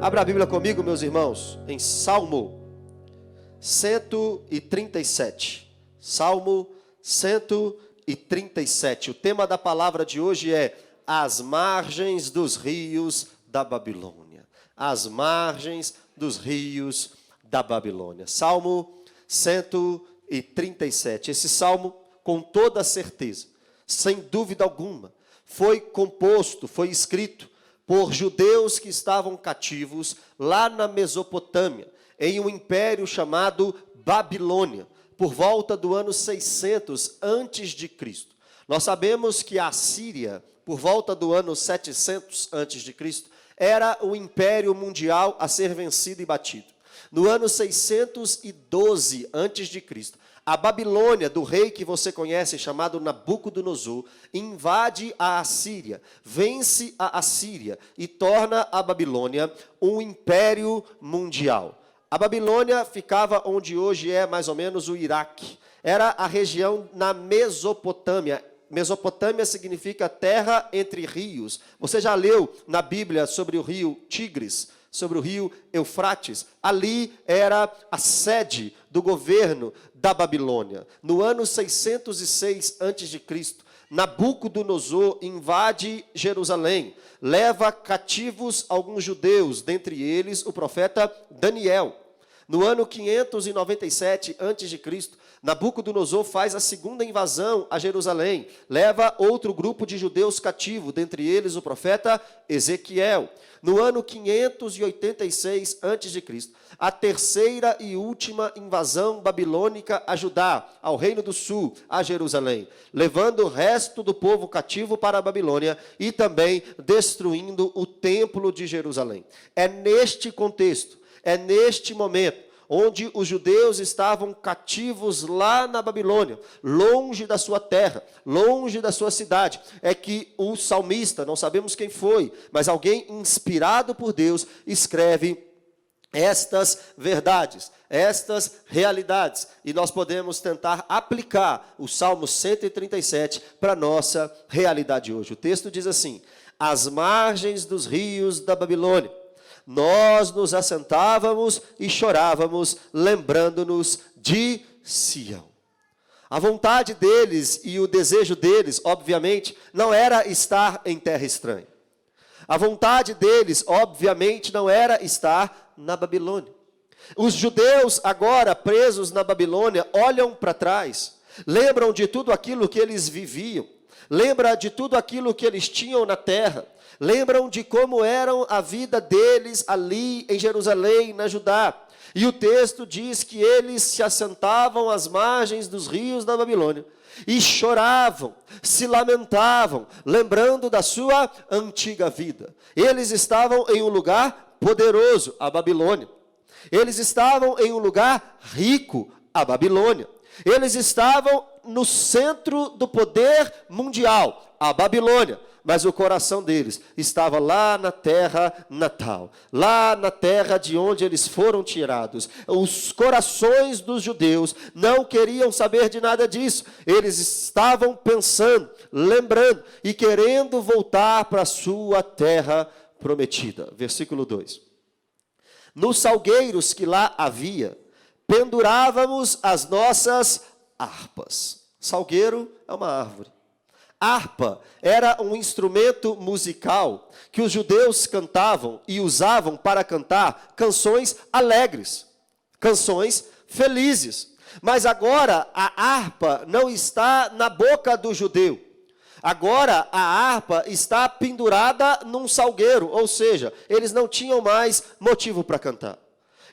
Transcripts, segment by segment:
Abra a Bíblia comigo, meus irmãos, em Salmo 137. Salmo 137. O tema da palavra de hoje é as margens dos rios da Babilônia. As margens dos rios da Babilônia. Salmo 137. Esse salmo, com toda certeza, sem dúvida alguma, foi composto, foi escrito por judeus que estavam cativos lá na Mesopotâmia, em um império chamado Babilônia, por volta do ano 600 antes de Cristo. Nós sabemos que a Síria, por volta do ano 700 antes de Cristo, era o império mundial a ser vencido e batido. No ano 612 antes de Cristo, a Babilônia, do rei que você conhece, chamado Nabucodonosor, invade a Assíria, vence a Assíria e torna a Babilônia um império mundial. A Babilônia ficava onde hoje é mais ou menos o Iraque. Era a região na Mesopotâmia. Mesopotâmia significa terra entre rios. Você já leu na Bíblia sobre o rio Tigres, sobre o rio Eufrates? Ali era a sede do governo da Babilônia. No ano 606 a.C., Nabucodonosor invade Jerusalém, leva cativos alguns judeus, dentre eles o profeta Daniel. No ano 597 a.C., Nabucodonosor faz a segunda invasão a Jerusalém, leva outro grupo de judeus cativo, dentre eles o profeta Ezequiel. No ano 586 a.C., a terceira e última invasão babilônica a Judá, ao Reino do Sul, a Jerusalém, levando o resto do povo cativo para a Babilônia e também destruindo o templo de Jerusalém. É neste contexto, é neste momento, onde os judeus estavam cativos lá na Babilônia, longe da sua terra, longe da sua cidade, é que o salmista, não sabemos quem foi, mas alguém inspirado por Deus, escreve estas verdades, estas realidades, e nós podemos tentar aplicar o Salmo 137 para a nossa realidade hoje. O texto diz assim: às margens dos rios da Babilônia, nós nos assentávamos e chorávamos, lembrando-nos de Sião. A vontade deles e o desejo deles, obviamente, não era estar em terra estranha. A vontade deles, obviamente, não era estar na Babilônia. Os judeus, agora presos na Babilônia, olham para trás, lembram de tudo aquilo que eles viviam, lembram de tudo aquilo que eles tinham na terra, lembram de como era a vida deles ali em Jerusalém, na Judá. E o texto diz que eles se assentavam às margens dos rios da Babilônia e choravam, se lamentavam, lembrando da sua antiga vida. Eles estavam em um lugar poderoso, a Babilônia. Eles estavam em um lugar rico, a Babilônia. Eles estavam no centro do poder mundial, a Babilônia. Mas o coração deles estava lá na terra natal, lá na terra de onde eles foram tirados. Os corações dos judeus não queriam saber de nada disso. Eles estavam pensando, lembrando e querendo voltar para a sua terra prometida. Versículo 2. Nos salgueiros que lá havia, pendurávamos as nossas harpas. Salgueiro é uma árvore. Harpa era um instrumento musical que os judeus cantavam e usavam para cantar canções alegres, canções felizes. Mas agora a harpa não está na boca do judeu. Agora a harpa está pendurada num salgueiro, ou seja, eles não tinham mais motivo para cantar.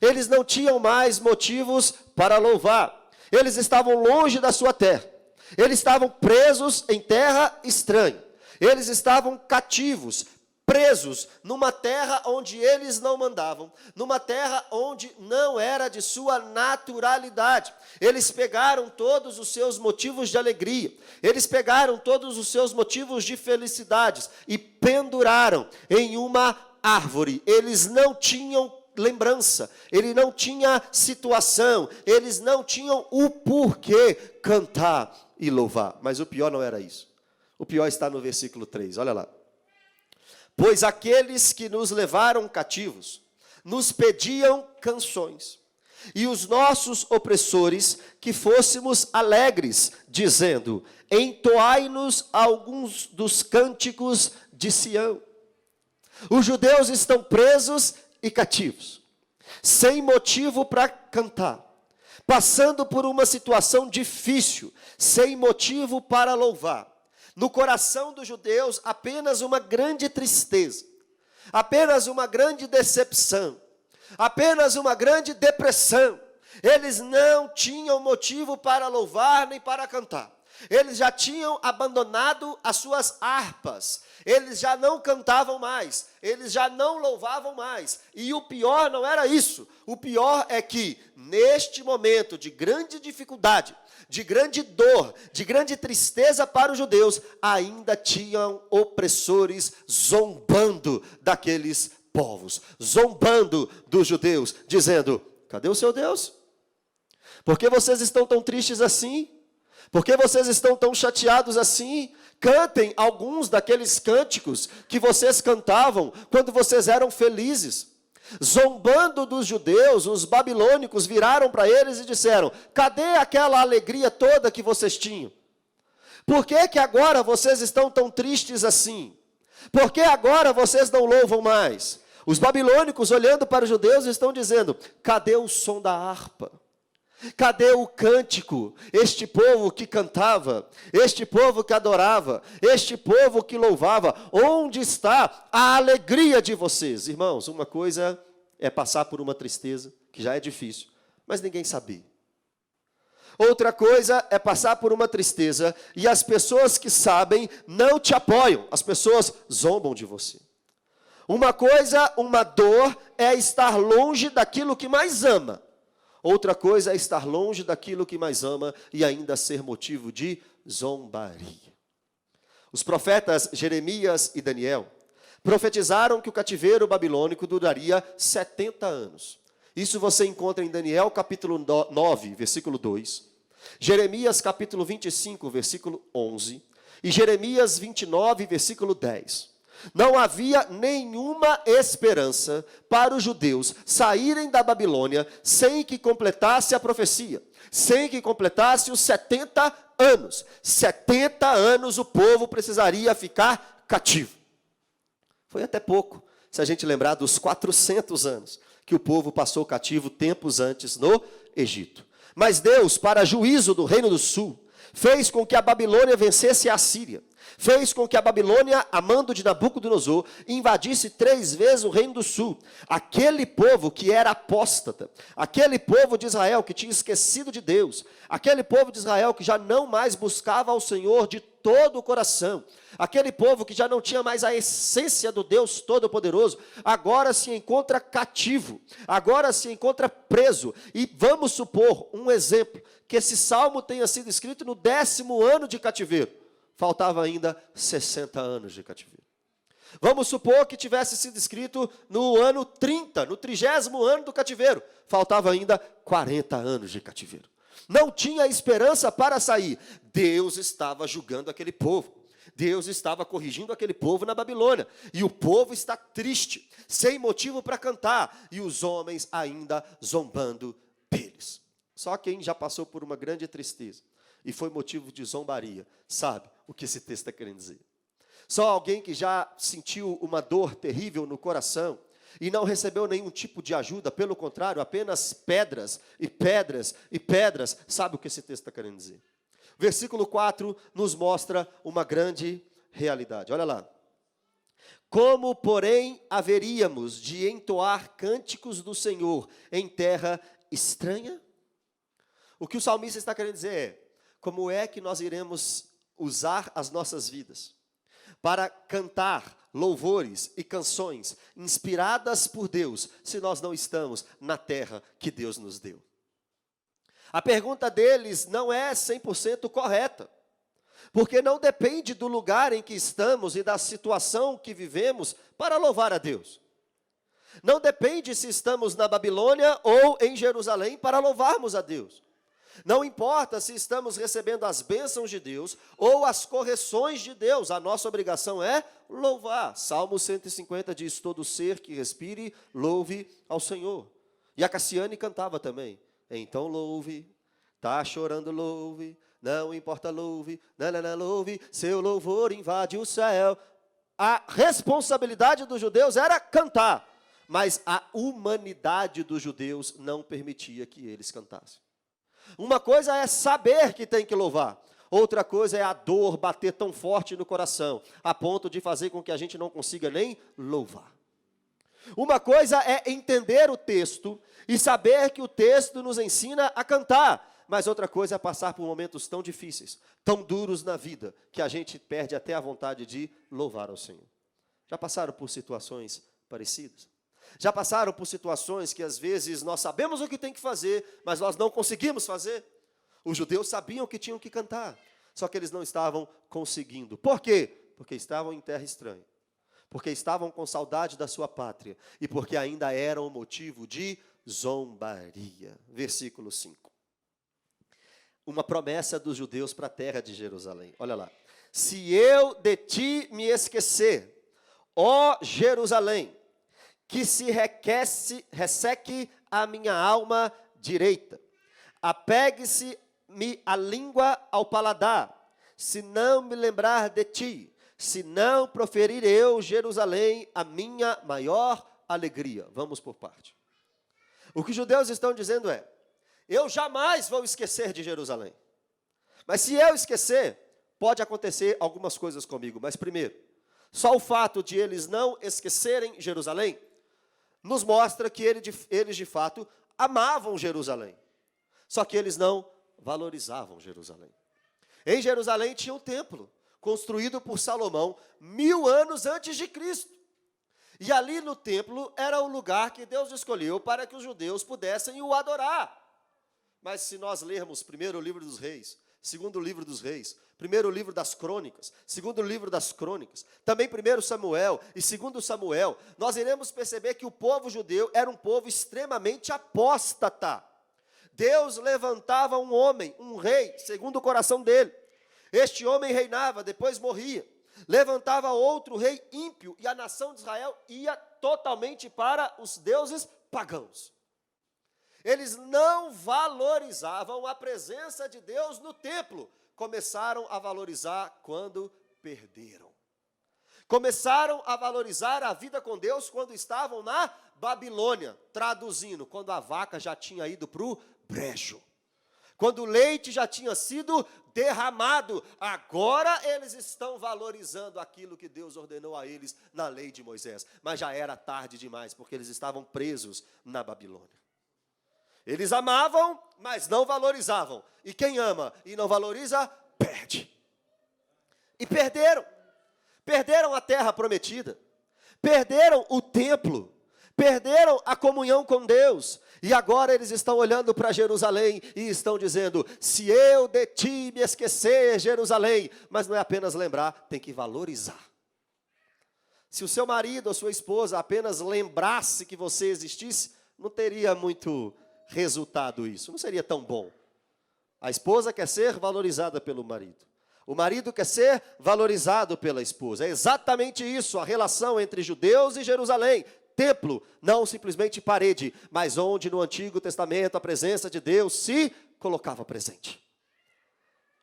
Eles não tinham mais motivos para louvar. Eles estavam longe da sua terra. Eles estavam presos em terra estranha. Eles estavam cativos, presos numa terra onde eles não mandavam, numa terra onde não era de sua naturalidade. Eles pegaram todos os seus motivos de alegria, eles pegaram todos os seus motivos de felicidades e penduraram em uma árvore. Eles não tinham lembrança, ele não tinha situação, eles não tinham o porquê cantar e louvar. Mas o pior não era isso. O pior está no versículo 3, olha lá. Pois aqueles que nos levaram cativos nos pediam canções, e os nossos opressores que fôssemos alegres, dizendo: entoai-nos alguns dos cânticos de Sião. Os judeus estão presos e cativos, sem motivo para cantar, passando por uma situação difícil, sem motivo para louvar. No coração dos judeus, apenas uma grande tristeza, apenas uma grande decepção, apenas uma grande depressão. Eles não tinham motivo para louvar nem para cantar. Eles já tinham abandonado as suas harpas, eles já não cantavam mais, eles já não louvavam mais. E o pior não era isso, o pior é que neste momento de grande dificuldade, de grande dor, de grande tristeza para os judeus, ainda tinham opressores zombando daqueles povos, zombando dos judeus, dizendo: cadê o seu Deus? Por que vocês estão tão tristes assim? Por que vocês estão tão chateados assim? Cantem alguns daqueles cânticos que vocês cantavam quando vocês eram felizes. Zombando dos judeus, os babilônicos viraram para eles e disseram: cadê aquela alegria toda que vocês tinham? Por que que agora vocês estão tão tristes assim? Por que agora vocês não louvam mais? Os babilônicos, olhando para os judeus, estão dizendo: cadê o som da harpa? Cadê o cântico? Este povo que cantava, este povo que adorava, este povo que louvava, onde está a alegria de vocês? Irmãos, uma coisa é passar por uma tristeza, que já é difícil, mas ninguém sabia. Outra coisa é passar por uma tristeza e as pessoas que sabem não te apoiam, as pessoas zombam de você. Uma coisa, uma dor, é estar longe daquilo que mais ama. Outra coisa é estar longe daquilo que mais ama e ainda ser motivo de zombaria. Os profetas Jeremias e Daniel profetizaram que o cativeiro babilônico duraria 70 anos. Isso você encontra em Daniel capítulo 9, versículo 2, Jeremias capítulo 25, versículo 11, e Jeremias 29, versículo 10. Não havia nenhuma esperança para os judeus saírem da Babilônia sem que completasse a profecia, sem que completasse os 70 anos. 70 anos o povo precisaria ficar cativo. Foi até pouco, se a gente lembrar dos 400 anos que o povo passou cativo tempos antes no Egito. Mas Deus, para juízo do Reino do Sul, fez com que a Babilônia vencesse a Assíria. Fez com que a Babilônia, a mando de Nabucodonosor, invadisse 3 vezes o Reino do Sul. Aquele povo que era apóstata, aquele povo de Israel que tinha esquecido de Deus, aquele povo de Israel que já não mais buscava ao Senhor de todo o coração, aquele povo que já não tinha mais a essência do Deus Todo-Poderoso, agora se encontra cativo, agora se encontra preso. E vamos supor, um exemplo, que esse salmo tenha sido escrito no 10º ano de cativeiro. Faltava ainda 60 anos de cativeiro. Vamos supor que tivesse sido escrito no ano 30, no 30º ano do cativeiro. Faltava ainda 40 anos de cativeiro. Não tinha esperança para sair. Deus estava julgando aquele povo. Deus estava corrigindo aquele povo na Babilônia. E o povo está triste, sem motivo para cantar. E os homens ainda zombando deles. Só quem já passou por uma grande tristeza e foi motivo de zombaria sabe o que esse texto está querendo dizer. Só alguém que já sentiu uma dor terrível no coração e não recebeu nenhum tipo de ajuda, pelo contrário, apenas pedras e pedras e pedras, sabe o que esse texto está querendo dizer. Versículo 4 nos mostra uma grande realidade. Olha lá. Como, porém, haveríamos de entoar cânticos do Senhor em terra estranha? O que o salmista está querendo dizer é: como é que nós iremos usar as nossas vidas para cantar louvores e canções inspiradas por Deus, se nós não estamos na terra que Deus nos deu? A pergunta deles não é 100% correta, porque não depende do lugar em que estamos e da situação que vivemos para louvar a Deus. Não depende se estamos na Babilônia ou em Jerusalém para louvarmos a Deus. Não importa se estamos recebendo as bênçãos de Deus ou as correções de Deus, a nossa obrigação é louvar. Salmo 150 diz: todo ser que respire, louve ao Senhor. E a Cassiane cantava também: então louve, tá chorando, louve, não importa, louve, nanana, louve, seu louvor invade o céu. A responsabilidade dos judeus era cantar, mas a humanidade dos judeus não permitia que eles cantassem. Uma coisa é saber que tem que louvar, outra coisa é a dor bater tão forte no coração, a ponto de fazer com que a gente não consiga nem louvar. Uma coisa é entender o texto e saber que o texto nos ensina a cantar, mas outra coisa é passar por momentos tão difíceis, tão duros na vida, que a gente perde até a vontade de louvar ao Senhor. Já passaram por situações parecidas? Já passaram por situações que às vezes nós sabemos o que tem que fazer, mas nós não conseguimos fazer? Os judeus sabiam que tinham que cantar, só que eles não estavam conseguindo. Por quê? Porque estavam em terra estranha, porque estavam com saudade da sua pátria e porque ainda eram motivo de zombaria. Versículo 5. Uma promessa dos judeus para a terra de Jerusalém. Olha lá. Se eu de ti me esquecer, ó Jerusalém, que se resseque a minha alma direita, apegue-se-me a língua ao paladar, se não me lembrar de ti, se não proferir eu, Jerusalém, a minha maior alegria. Vamos por parte. O que os judeus estão dizendo é: eu jamais vou esquecer de Jerusalém. Mas se eu esquecer, pode acontecer algumas coisas comigo. Mas primeiro, só o fato de eles não esquecerem Jerusalém nos mostra que eles de fato amavam Jerusalém. Só que eles não valorizavam Jerusalém. Em Jerusalém tinha um templo, construído por Salomão 1000 anos antes de Cristo. E ali no templo era o lugar que Deus escolheu para que os judeus pudessem o adorar. Mas se nós lermos primeiro o livro dos reis, segundo livro dos reis, primeiro livro das crônicas, segundo livro das crônicas, também primeiro Samuel e segundo Samuel, nós iremos perceber que o povo judeu era um povo extremamente apóstata. Deus levantava um homem, um rei, segundo o coração dele. Este homem reinava, depois morria. Levantava outro rei ímpio e a nação de Israel ia totalmente para os deuses pagãos. Eles não valorizavam a presença de Deus no templo. Começaram a valorizar quando perderam. Começaram a valorizar a vida com Deus quando estavam na Babilônia. Traduzindo, quando a vaca já tinha ido para o brejo. Quando o leite já tinha sido derramado. Agora eles estão valorizando aquilo que Deus ordenou a eles na lei de Moisés. Mas já era tarde demais, porque eles estavam presos na Babilônia. Eles amavam, mas não valorizavam. E quem ama e não valoriza, perde. E perderam. Perderam a terra prometida. Perderam o templo. Perderam a comunhão com Deus. E agora eles estão olhando para Jerusalém e estão dizendo: se eu de ti me esquecer, Jerusalém. Mas não é apenas lembrar, tem que valorizar. Se o seu marido ou sua esposa apenas lembrasse que você existisse, não teria muito resultado isso, não seria tão bom. A esposa quer ser valorizada pelo marido. O marido quer ser valorizado pela esposa. É exatamente isso, a relação entre judeus e Jerusalém. Templo, não simplesmente parede, mas onde no Antigo Testamento a presença de Deus se colocava presente.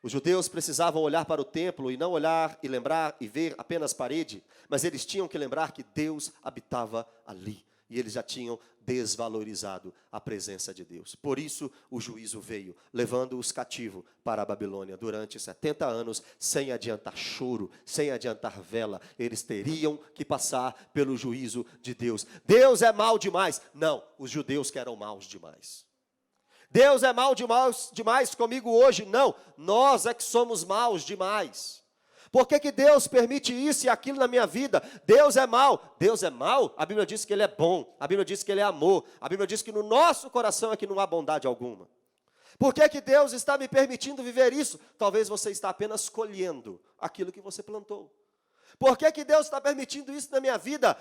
Os judeus precisavam olhar para o templo e não olhar e lembrar e ver apenas parede, mas eles tinham que lembrar que Deus habitava ali. E eles já tinham desvalorizado a presença de Deus. Por isso o juízo veio, levando-os cativo para a Babilônia durante 70 anos, sem adiantar choro, sem adiantar vela. Eles teriam que passar pelo juízo de Deus. Deus é mau demais. Não, os judeus que eram maus demais. Deus é mau demais comigo hoje. Não, nós é que somos maus demais. Por que Deus permite isso e aquilo na minha vida? Deus é mau. Deus é mau? A Bíblia diz que Ele é bom. A Bíblia diz que Ele é amor. A Bíblia diz que no nosso coração é que não há bondade alguma. Por que Deus está me permitindo viver isso? Talvez você está apenas colhendo aquilo que você plantou. Por que Deus está permitindo isso na minha vida?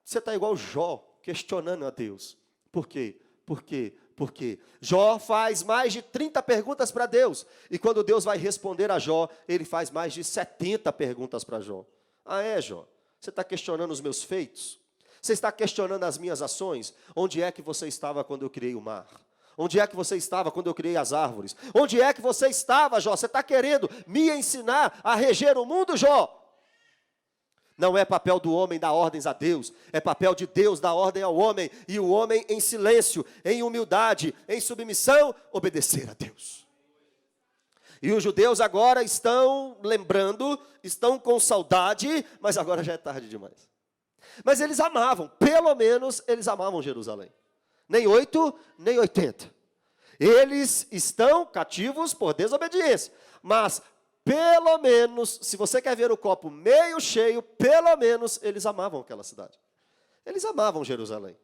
Você está igual Jó, questionando a Deus. Por quê? Por quê? Por quê? Jó faz mais de 30 perguntas para Deus. E quando Deus vai responder a Jó, ele faz mais de 70 perguntas para Jó. Ah, é, Jó? Você está questionando os meus feitos? Você está questionando as minhas ações? Onde é que você estava quando eu criei o mar? Onde é que você estava quando eu criei as árvores? Onde é que você estava, Jó? Você está querendo me ensinar a reger o mundo, Jó? Não é papel do homem dar ordens a Deus, é papel de Deus dar ordem ao homem, e o homem em silêncio, em humildade, em submissão, obedecer a Deus. E os judeus agora estão lembrando, estão com saudade, mas agora já é tarde demais. Mas eles amavam, pelo menos eles amavam Jerusalém. Nem 8, nem 80. Eles estão cativos por desobediência, mas pelo menos, se você quer ver o copo meio cheio, pelo menos eles amavam aquela cidade. Eles amavam Jerusalém.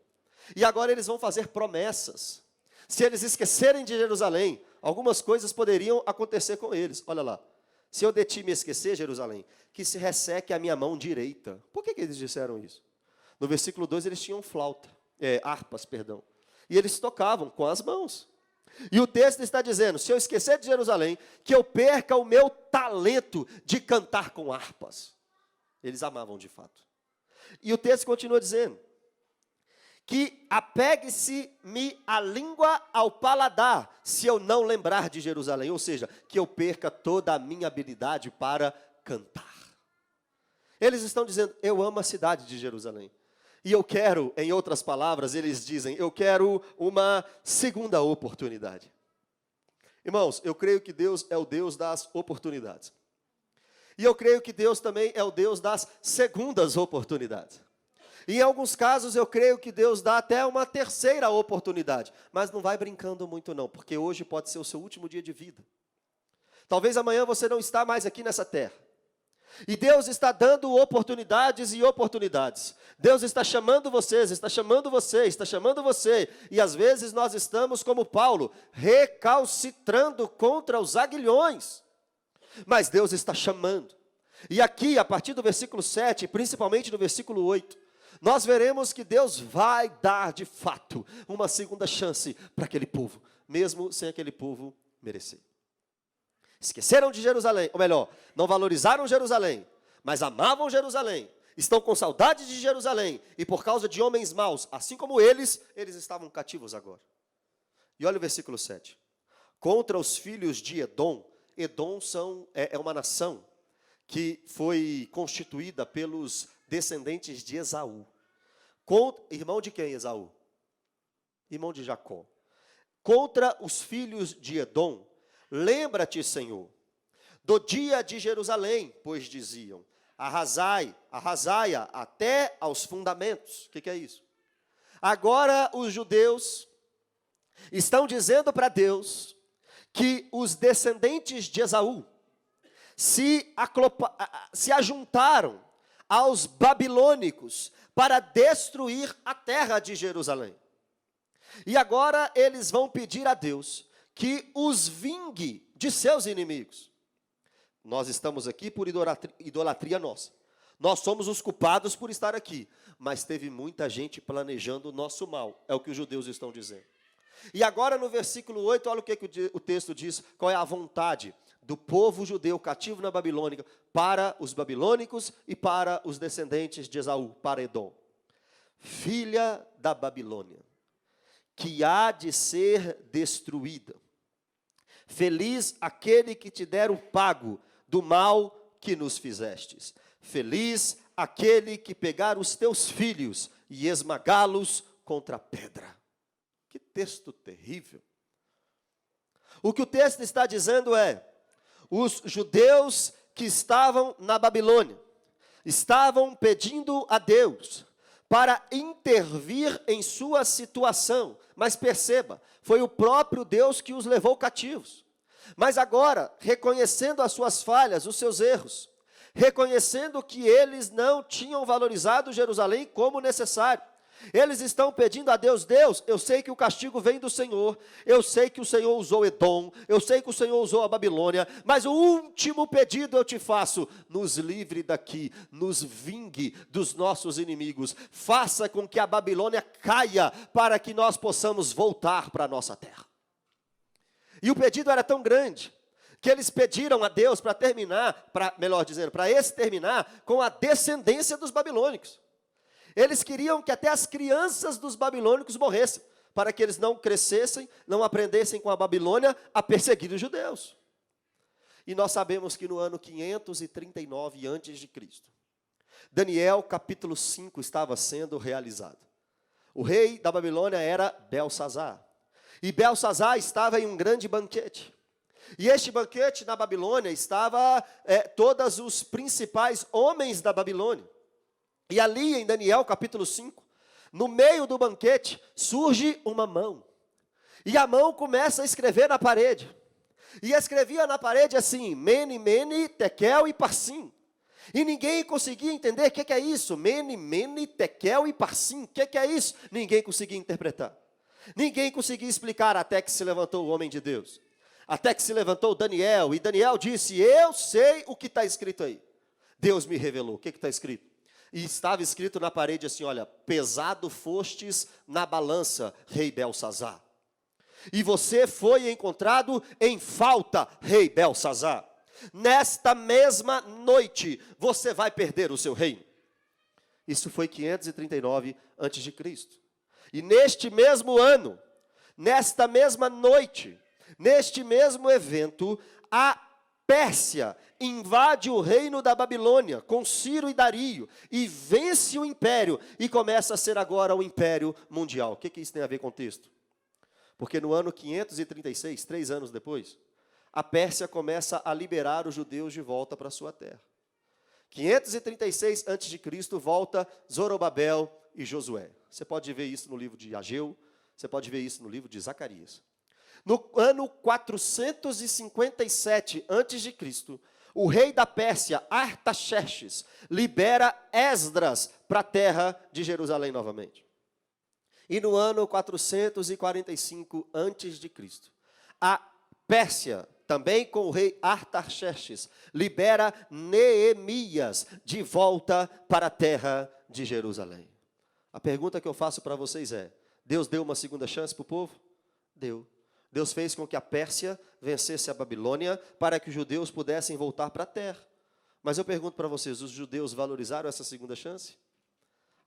E agora eles vão fazer promessas. Se eles esquecerem de Jerusalém, algumas coisas poderiam acontecer com eles. Olha lá. Se eu de ti me esquecer, Jerusalém, que se resseque a minha mão direita. Por que eles disseram isso? No versículo 2 eles tinham harpas. E eles tocavam com as mãos. E o texto está dizendo, se eu esquecer de Jerusalém, que eu perca o meu talento de cantar com harpas. Eles amavam de fato. E o texto continua dizendo, que apegue-se-me a língua ao paladar, se eu não lembrar de Jerusalém. Ou seja, que eu perca toda a minha habilidade para cantar. Eles estão dizendo, eu amo a cidade de Jerusalém. E eu quero, em outras palavras, eles dizem, eu quero uma segunda oportunidade. Irmãos, eu creio que Deus é o Deus das oportunidades. E eu creio que Deus também é o Deus das segundas oportunidades. E em alguns casos eu creio que Deus dá até uma terceira oportunidade. Mas não vai brincando muito não, porque hoje pode ser o seu último dia de vida. Talvez amanhã você não está mais aqui nessa terra. E Deus está dando oportunidades e oportunidades. Deus está chamando vocês, está chamando você, está chamando você. E às vezes nós estamos como Paulo, recalcitrando contra os aguilhões. Mas Deus está chamando. E aqui, a partir do versículo 7, principalmente no versículo 8, nós veremos que Deus vai dar de fato uma segunda chance para aquele povo, mesmo sem aquele povo merecer. Esqueceram de Jerusalém, ou melhor, não valorizaram Jerusalém, mas amavam Jerusalém, estão com saudade de Jerusalém, e por causa de homens maus, assim como eles estavam cativos agora. E olha o versículo 7. Contra os filhos de Edom, Edom é uma nação que foi constituída pelos descendentes de Esaú. Irmão de quem, Esaú? Irmão de Jacó. Contra os filhos de Edom, lembra-te, Senhor, do dia de Jerusalém, pois diziam, arrasai-a até aos fundamentos. O que é isso? Agora os judeus estão dizendo para Deus que os descendentes de Esaú se ajuntaram aos babilônicos para destruir a terra de Jerusalém. E agora eles vão pedir a Deus que os vingue de seus inimigos. Nós estamos aqui por idolatria nossa. Nós somos os culpados por estar aqui. Mas teve muita gente planejando o nosso mal. É o que os judeus estão dizendo. E agora no versículo 8, olha o que o texto diz. Qual é a vontade do povo judeu cativo na Babilônia para os babilônicos e para os descendentes de Esaú, para Edom. Filha da Babilônia, que há de ser destruída. Feliz aquele que te der o pago do mal que nos fizestes. Feliz aquele que pegar os teus filhos e esmagá-los contra a pedra. Que texto terrível. O que o texto está dizendo é, os judeus que estavam na Babilônia, estavam pedindo a Deus para intervir em sua situação. Mas perceba, foi o próprio Deus que os levou cativos. Mas agora, reconhecendo as suas falhas, os seus erros, reconhecendo que eles não tinham valorizado Jerusalém como necessário, Eles estão pedindo a Deus: Deus, eu sei que o castigo vem do Senhor, eu sei que o Senhor usou Edom, eu sei que o Senhor usou a Babilônia, mas o último pedido eu te faço: nos livre daqui, nos vingue dos nossos inimigos, faça com que a Babilônia caia, para que nós possamos voltar para a nossa terra. E o pedido era tão grande, que eles pediram a Deus para terminar, melhor dizendo, para exterminar com a descendência dos babilônicos. Eles queriam que até as crianças dos babilônicos morressem, para que eles não crescessem, não aprendessem com a Babilônia a perseguir os judeus. E nós sabemos que no ano 539 a.C., Daniel capítulo 5 estava sendo realizado. O rei da Babilônia era Belsazar. E Belsazar estava em um grande banquete. E este banquete na Babilônia estava todos os principais homens da Babilônia. E ali em Daniel capítulo 5, no meio do banquete, surge uma mão. E a mão começa a escrever na parede. E escrevia na parede assim: Mene, Mene, Tekel e Parsim. E ninguém conseguia entender o que é isso. Mene, Mene, Tekel e Parsim. O que é isso? Ninguém conseguia interpretar. Ninguém conseguia explicar, até que se levantou o homem de Deus. Até que se levantou Daniel. E Daniel disse: eu sei o que está escrito aí. Deus me revelou. O que está escrito? E estava escrito na parede assim: olha, pesado fostes na balança, rei Belsazar. E você foi encontrado em falta, rei Belsazar. Nesta mesma noite, você vai perder o seu reino. Isso foi 539 a.C. E neste mesmo ano, nesta mesma noite, neste mesmo evento, a Pérsia invade o reino da Babilônia com Ciro e Dario e vence o império e começa a ser agora o império mundial. O que isso tem a ver com o texto? Porque no ano 536, 3 anos depois, a Pérsia começa a liberar os judeus de volta para a sua terra. 536 a.C. volta Zorobabel e Josué. Você pode ver isso no livro de Ageu, você pode ver isso no livro de Zacarias. No ano 457 a.C., o rei da Pérsia, Artaxerxes, libera Esdras para a terra de Jerusalém novamente. E no ano 445 a.C., a Pérsia, também com o rei Artaxerxes, libera Neemias de volta para a terra de Jerusalém. A pergunta que eu faço para vocês é: Deus deu uma segunda chance para o povo? Deu. Deus fez com que a Pérsia vencesse a Babilônia para que os judeus pudessem voltar para a terra. Mas eu pergunto para vocês: os judeus valorizaram essa segunda chance?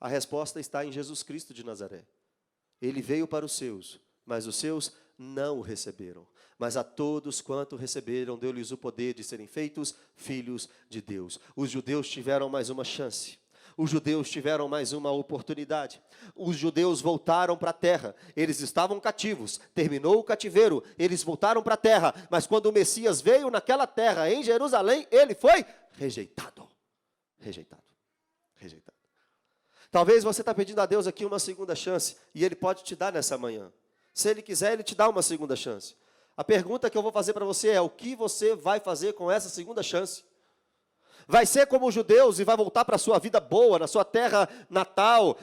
A resposta está em Jesus Cristo de Nazaré. Ele veio para os seus, mas os seus não o receberam. Mas a todos quanto receberam, deu-lhes o poder de serem feitos filhos de Deus. Os judeus tiveram mais uma chance. Os judeus tiveram mais uma oportunidade. Os judeus voltaram para a terra. Eles estavam cativos. Terminou o cativeiro. Eles voltaram para a terra. Mas quando o Messias veio naquela terra, em Jerusalém, ele foi rejeitado. Rejeitado. Rejeitado. Talvez você está pedindo a Deus aqui uma segunda chance. E Ele pode te dar nessa manhã. Se Ele quiser, Ele te dá uma segunda chance. A pergunta que eu vou fazer para você é: o que você vai fazer com essa segunda chance? Vai ser como os judeus e vai voltar para a sua vida boa, na sua terra natal,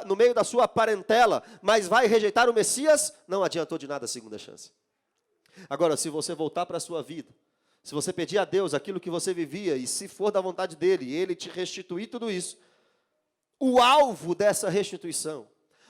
no meio da sua parentela, mas vai rejeitar o Messias? Não adiantou de nada a segunda chance. Agora, se você voltar para a sua vida, se você pedir a Deus aquilo que você vivia, e se for da vontade dEle, Ele te restituir tudo isso, o alvo dessa restituição,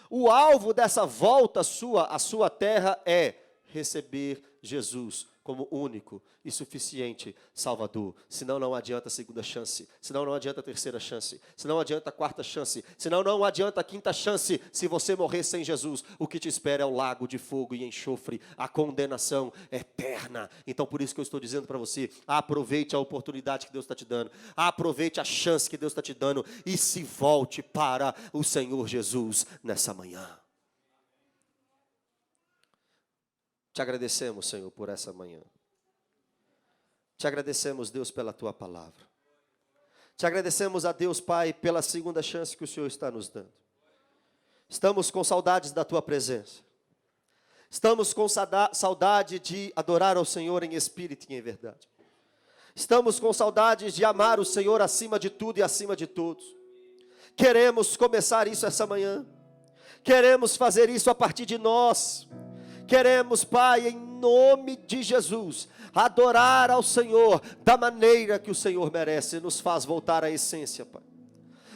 o alvo dessa volta sua à sua terra é receber Jesus como único e suficiente Salvador. Senão não adianta a segunda chance, senão não adianta a terceira chance, senão não adianta a quarta chance, senão não adianta a quinta chance. Se você morrer sem Jesus, o que te espera é o lago de fogo e enxofre, a condenação eterna. Então por isso que eu estou dizendo para você: aproveite a oportunidade que Deus está te dando, aproveite a chance que Deus está te dando e se volte para o Senhor Jesus nessa manhã. Te agradecemos, Senhor, por essa manhã. Te agradecemos, Deus, pela Tua palavra. Te agradecemos a Deus, Pai, pela segunda chance que o Senhor está nos dando. Estamos com saudades da Tua presença. Estamos com saudade de adorar ao Senhor em espírito e em verdade. Estamos com saudades de amar o Senhor acima de tudo e acima de todos. Queremos começar isso essa manhã. Queremos fazer isso a partir de nós. Queremos, Pai, em nome de Jesus, adorar ao Senhor da maneira que o Senhor merece. Nos faz voltar à essência, Pai.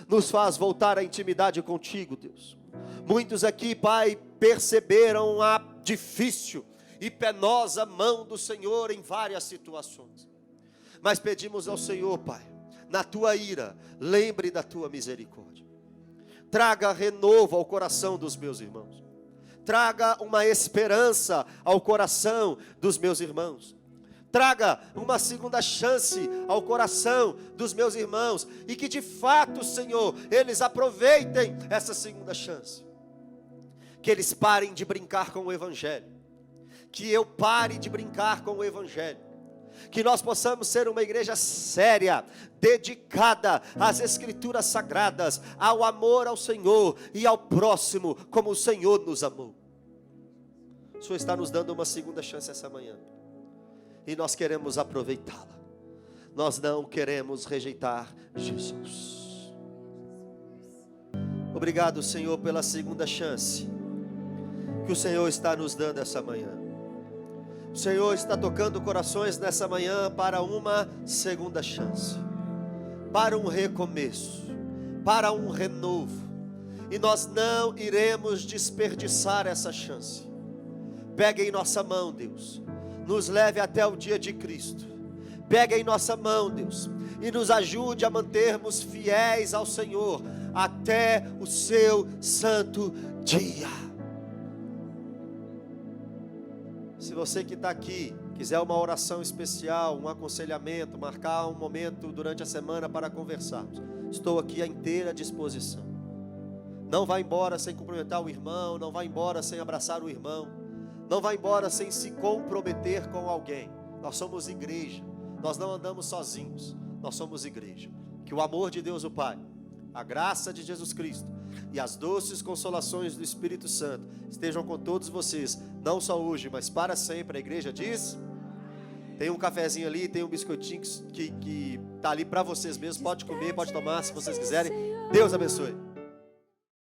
Nos faz voltar à intimidade contigo, Deus. Muitos aqui, Pai, perceberam a difícil e penosa mão do Senhor em várias situações. Mas pedimos ao Senhor, Pai, na tua ira, lembre da tua misericórdia. Traga renovo ao coração dos meus irmãos. Traga uma esperança ao coração dos meus irmãos. Traga uma segunda chance ao coração dos meus irmãos. E que de fato, Senhor, eles aproveitem essa segunda chance. Que eles parem de brincar com o Evangelho. Que eu pare de brincar com o Evangelho. Que nós possamos ser uma igreja séria, dedicada às Escrituras Sagradas, ao amor ao Senhor e ao próximo, como o Senhor nos amou. O Senhor está nos dando uma segunda chance essa manhã, e nós queremos aproveitá-la. Nós não queremos rejeitar Jesus. Obrigado, Senhor, pela segunda chance que o Senhor está nos dando essa manhã. O Senhor está tocando corações nessa manhã para uma segunda chance, para um recomeço, para um renovo. E nós não iremos desperdiçar essa chance. Pegue em nossa mão, Deus, nos leve até o dia de Cristo. Pegue em nossa mão, Deus, e nos ajude a mantermos fiéis ao Senhor até o seu santo dia. Se você que está aqui, quiser uma oração especial, um aconselhamento, marcar um momento durante a semana para conversarmos, estou aqui à inteira disposição. Não vá embora sem cumprimentar o irmão, não vá embora sem abraçar o irmão, não vá embora sem se comprometer com alguém. Nós somos igreja, nós não andamos sozinhos, nós somos igreja. Que o amor de Deus o Pai, a graça de Jesus Cristo e as doces consolações do Espírito Santo estejam com todos vocês, não só hoje, mas para sempre. A igreja diz: tem um cafezinho ali, tem um biscoitinho que está ali para vocês mesmos, pode comer, pode tomar se vocês quiserem. Deus abençoe.